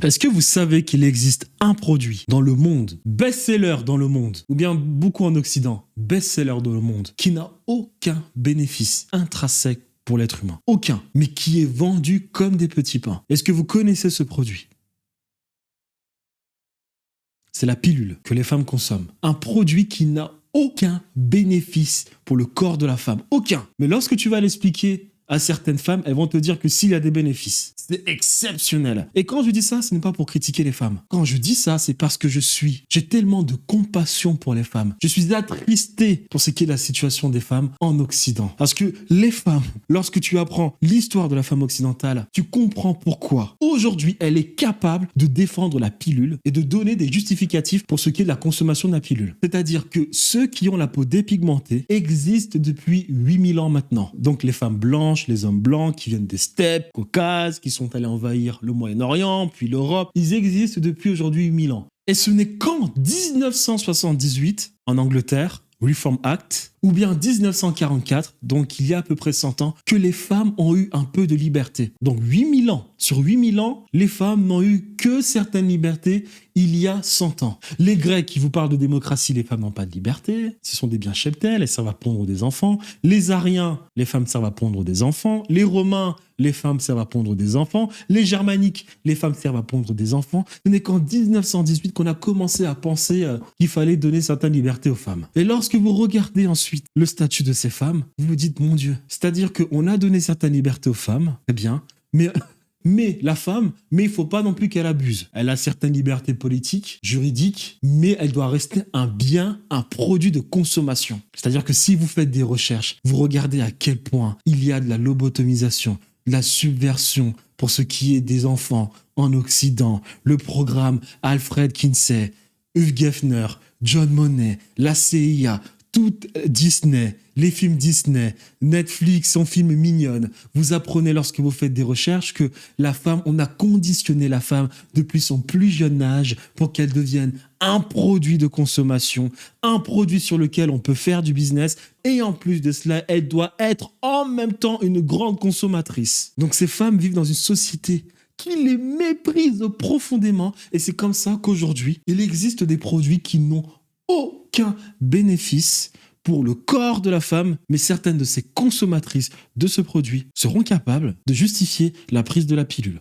Est-ce que vous savez qu'il existe un produit dans le monde, best-seller dans le monde, ou bien beaucoup en Occident, best-seller dans le monde, qui n'a aucun bénéfice intrinsèque pour l'être humain? Aucun, mais qui est vendu comme des petits pains. Est-ce que vous connaissez ce produit? C'est la pilule que les femmes consomment. Un produit qui n'a aucun bénéfice pour le corps de la femme. Aucun. Mais lorsque tu vas l'expliquer à certaines femmes, elles vont te dire que s'il y a des bénéfices, c'est exceptionnel. Et quand je dis ça, ce n'est pas pour critiquer les femmes. Quand je dis ça, c'est parce que j'ai tellement de compassion pour les femmes. Je suis attristé pour ce qui est la situation des femmes en Occident. Parce que les femmes, lorsque tu apprends l'histoire de la femme occidentale, tu comprends pourquoi. Aujourd'hui, elle est capable de défendre la pilule et de donner des justificatifs pour ce qui est de la consommation de la pilule. C'est-à-dire que ceux qui ont la peau dépigmentée existent depuis 8000 ans maintenant. Donc les femmes blanches, les hommes blancs qui viennent des steppes caucases, qui sont allés envahir le Moyen-Orient, puis l'Europe, ils existent depuis aujourd'hui 8000 ans. Et ce n'est qu'en 1978, en Angleterre, Reform Act, ou bien 1944, donc il y a à peu près 100 ans, que les femmes ont eu un peu de liberté. Donc 8000 ans. Sur 8000 ans, les femmes n'ont eu que certaines libertés il y a 100 ans. Les Grecs qui vous parlent de démocratie, les femmes n'ont pas de liberté. Ce sont des biens cheptels, elles servent à pondre des enfants. Les Ariens, les femmes servent à pondre des enfants. Les Romains, les femmes servent à pondre des enfants. Les Germaniques, les femmes servent à pondre des enfants. Ce n'est qu'en 1918 qu'on a commencé à penser qu'il fallait donner certaines libertés aux femmes. Et lorsque vous regardez ensuite le statut de ces femmes, vous vous dites, mon Dieu, c'est-à-dire qu'on a donné certaines libertés aux femmes, très bien, mais la femme, il ne faut pas non plus qu'elle abuse. Elle a certaines libertés politiques, juridiques, mais elle doit rester un bien, un produit de consommation. C'est-à-dire que si vous faites des recherches, vous regardez à quel point il y a de la lobotomisation, de la subversion pour ce qui est des enfants en Occident, le programme Alfred Kinsey, Hugh Hefner, John Monnet, la CIA, tout Disney, les films Disney, Netflix, son film Mignonne. Vous apprenez lorsque vous faites des recherches que la femme, on a conditionné la femme depuis son plus jeune âge pour qu'elle devienne un produit de consommation, un produit sur lequel on peut faire du business et en plus de cela, elle doit être en même temps une grande consommatrice. Donc ces femmes vivent dans une société qui les méprise profondément et c'est comme ça qu'aujourd'hui, il existe des produits qui n'ont aucun bénéfice pour le corps de la femme, mais certaines de ces consommatrices de ce produit seront capables de justifier la prise de la pilule.